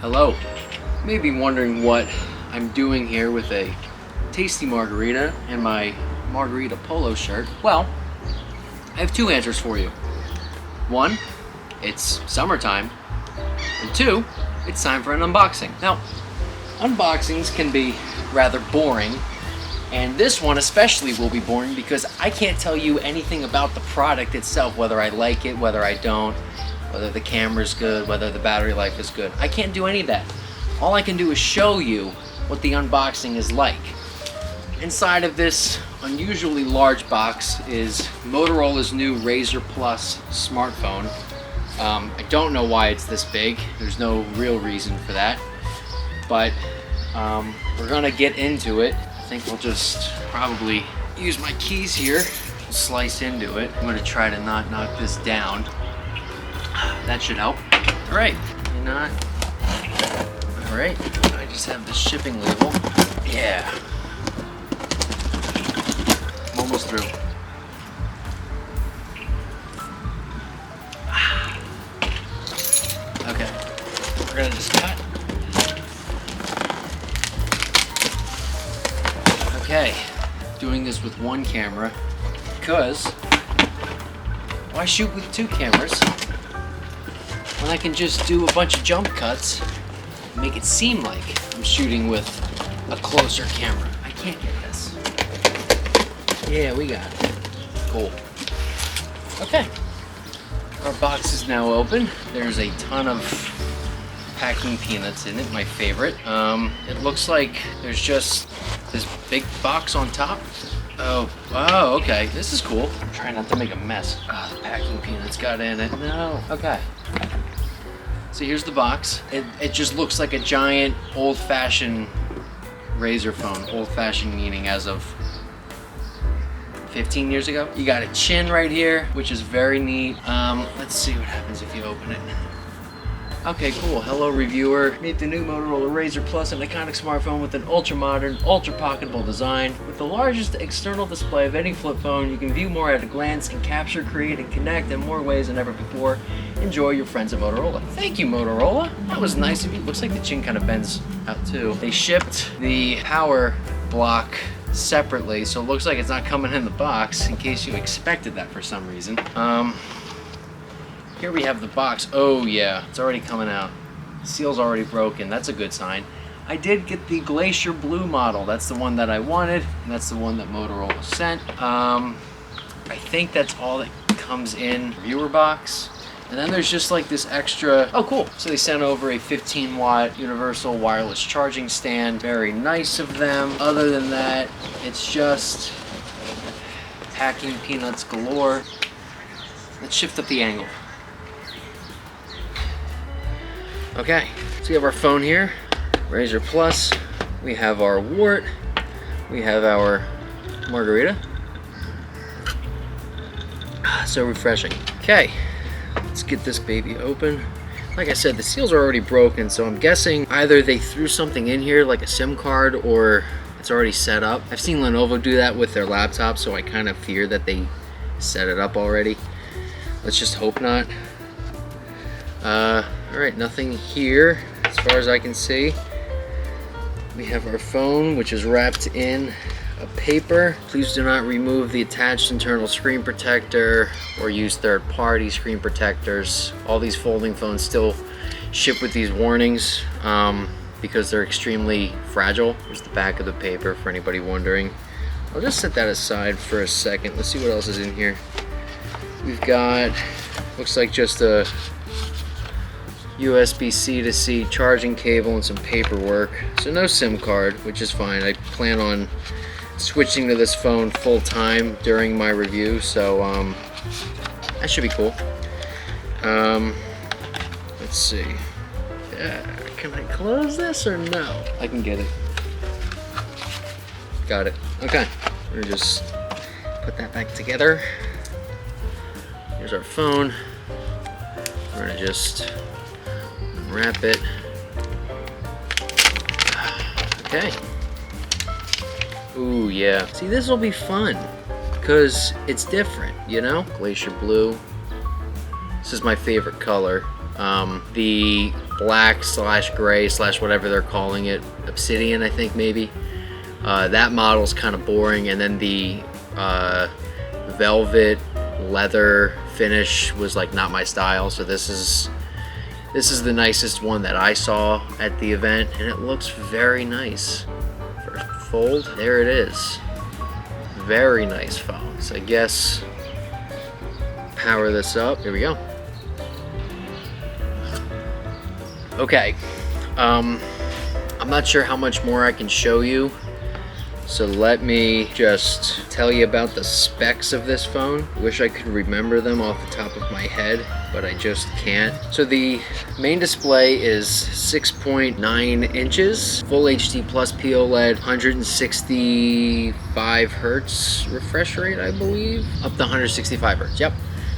Hello. You may be wondering what I'm doing here with a tasty margarita and my margarita polo shirt. Well, I have two answers for you. One, it's summertime. And two, it's time for an unboxing. Now, unboxings can be rather boring, and this one especially will be boring because I can't tell you anything about the product itself, whether I like it, whether I don't, whether the camera's good, whether the battery life is good. I can't do any of that. All I can do is show you what the unboxing is like. Inside of this unusually large box is Motorola's new Razr Plus smartphone. I don't know why it's this big. There's no real reason for that. But we're gonna get into it. I think we'll just probably use my keys here, slice into it. I'm gonna try to not knock this down. That should help. All right, not. All right, I just have the shipping label. Yeah. I'm almost through. Okay, we're gonna just cut. Okay, doing this with one camera because why shoot with two cameras when I can just do a bunch of jump cuts and make it seem like I'm shooting with a closer camera. I can't get this. Yeah, we got it. Cool. Okay. Our box is now open. There's a ton of packing peanuts in it, my favorite. It looks like there's just this big box on top. Oh, okay. This is cool. I'm trying not to make a mess. Oh, the packing peanuts got in it. No. Okay. So here's the box. It just looks like a giant old-fashioned Razr phone. Old-fashioned meaning as of 15 years ago. You got a chin right here, which is very neat. Let's see what happens if you open it. Okay, cool. Hello, reviewer. Meet the new Motorola Razr Plus, an iconic smartphone with an ultra-modern, ultra-pocketable design. With the largest external display of any flip phone, you can view more at a glance and capture, create, and connect in more ways than ever before. Enjoy, your friends at Motorola. Thank you, Motorola. That was nice of you. Looks like the chin kind of bends out too. They shipped the power block separately, so it looks like it's not coming in the box, in case you expected that for some reason. Here we have the box. Oh yeah, it's already coming out. The seal's already broken. That's a good sign. I did get the Glacier Blue model. That's the one that I wanted, and that's the one that Motorola sent. I think that's all that comes in the viewer box. And then there's just like this extra, oh cool. So they sent over a 15-watt universal wireless charging stand. Very nice of them. Other than that, it's just packing peanuts galore. Let's shift up the angle. Okay, so we have our phone here, Razr Plus. We have our wart. We have our margarita. So refreshing. Okay, let's get this baby open. Like I said, the seals are already broken, so I'm guessing either they threw something in here like a SIM card or it's already set up. I've seen Lenovo do that with their laptops, so I kind of fear that they set it up already. Let's just hope not. Alright, nothing here as far as I can see. We have our phone, which is wrapped in a paper. Please do not remove the attached internal screen protector or use third-party screen protectors. All these folding phones still ship with these warnings because they're extremely fragile. Here's the back of the paper for anybody wondering. I'll just set that aside for a second. Let's see what else is in here. We've got, looks like just a USB-C to C charging cable and some paperwork. So no SIM card, which is fine. I plan on switching to this phone full time during my review, so that should be cool. Let's see. Can I close this or no? I can get it. Got it. Okay. We're gonna just put that back together. Here's our phone. We're gonna just wrap it. Okay. Ooh, yeah. See, this will be fun because it's different, you know? Glacier Blue. This is my favorite color. The black slash gray slash whatever they're calling it, obsidian I think maybe, that model's kind of boring, and then the velvet leather finish was like not my style, so this is the nicest one that I saw at the event, and it looks very nice. First fold, there it is. Very nice phone. So I guess power this up. Here we go. Okay, I'm not sure how much more I can show you, so let me just tell you about the specs of this phone. Wish I could remember them off the top of my head, but I just can't. So the main display is 6.9 inches, full HD plus POLED, 165 hertz refresh rate, I believe, up to 165 hertz, yep.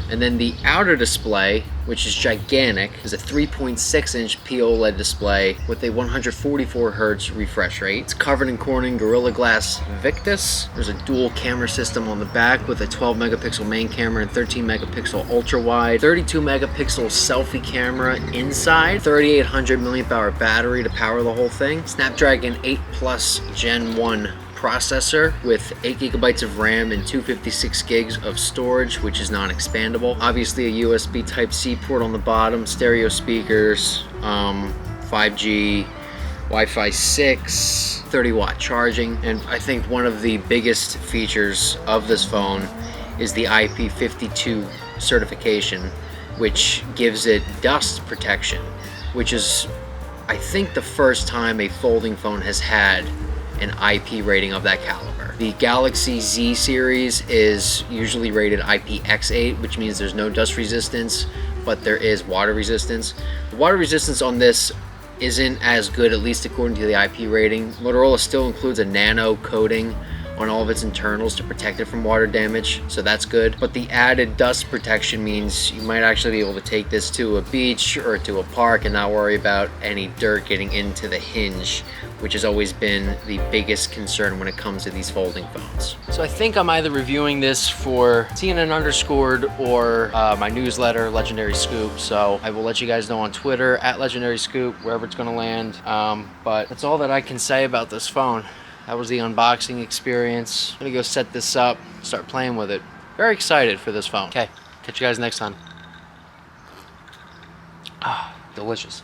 And then the outer display, which is gigantic, is a 3.6 inch POLED display with a 144 hertz refresh rate. It's covered in Corning Gorilla Glass Victus. There's a dual camera system on the back with a 12 megapixel main camera and 13 megapixel ultra wide, 32 megapixel selfie camera inside, 3800 milliamp hour battery to power the whole thing. Snapdragon 8 Plus Gen 1 processor with 8 gigabytes of RAM and 256 gigs of storage, which is non-expandable. Obviously a USB Type-C port on the bottom, stereo speakers, 5G, Wi-Fi 6, 30-watt charging, and I think one of the biggest features of this phone is the IP52 certification, which gives it dust protection, which is, I think, the first time a folding phone has had an IP rating of that caliber. The Galaxy Z series is usually rated IPX8, which means there's no dust resistance, but there is water resistance. The water resistance on this isn't as good, at least according to the IP rating. Motorola still includes a nano coating on all of its internals to protect it from water damage, so that's good. But the added dust protection means you might actually be able to take this to a beach or to a park and not worry about any dirt getting into the hinge, which has always been the biggest concern when it comes to these folding phones. So I think I'm either reviewing this for CNN Underscored or my newsletter, Legendary Scoop. So I will let you guys know on Twitter, at Legendary Scoop, wherever it's gonna land. But that's all that I can say about this phone. That was the unboxing experience. I'm gonna go set this up, start playing with it. Very excited for this phone. Okay, catch you guys next time. Ah, delicious.